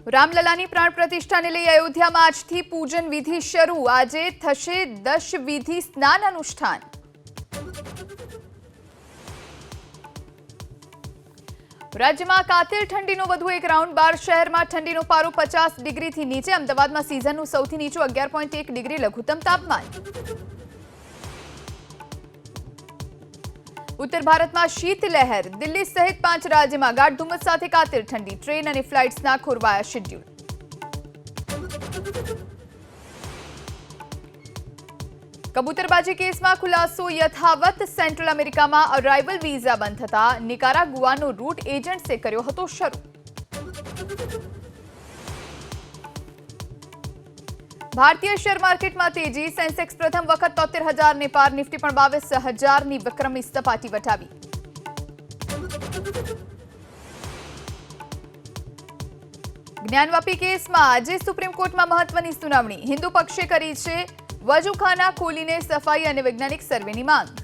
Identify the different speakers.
Speaker 1: રામલલાની પ્રાણ પ્રતિષ્ઠાને લઈ અયોધ્યામાં આજથી પૂજન વિધિ શરૂ। આજે થશે દશવિધિ સ્નાન અનુષ્ઠાન। રાજ્યમાં કાતિલ ઠંડીનો વધુ એક રાઉન્ડ। 12 શહેરમાં ઠંડીનો પારો 50 ડિગ્રીથી નીચે। અમદાવાદમાં સિઝનનું સૌથી નીચું 11.1 ડિગ્રી લઘુત્તમ તાપમાન। उत्तर भारत में शीतलहर। दिल्ली सहित 5 राज्य में गाढ़ धुम्मस साथे कातिल ठंडी। ट्रेन और फ्लाइट्सना खोरवाया शेड्यूल। कबूतरबाजी केस में खुलासो यथावत। सेंट्रल अमेरिका में अराइवल वीजा बंद थता निकारागुआनो रूट एजेंट से कर्यो हतो शरू। भारतीय शेर मार्केट में तेजी। सेंसेक्स प्रथम वखत 73,000 ने पार। निफ्टी पण 22,000 ની વિક્રમી સપાટી વટાવી। જ્ઞાનવાપી કેસમાં આજે સુપ્રીમ કોર્ટમાં મહત્વની સુનાવણી। હિન્દુ પક્ષે કરી છે વજૂખાના ખોલીને સફાઈ અને વૈજ્ઞાનિક સર્વેની માંગ।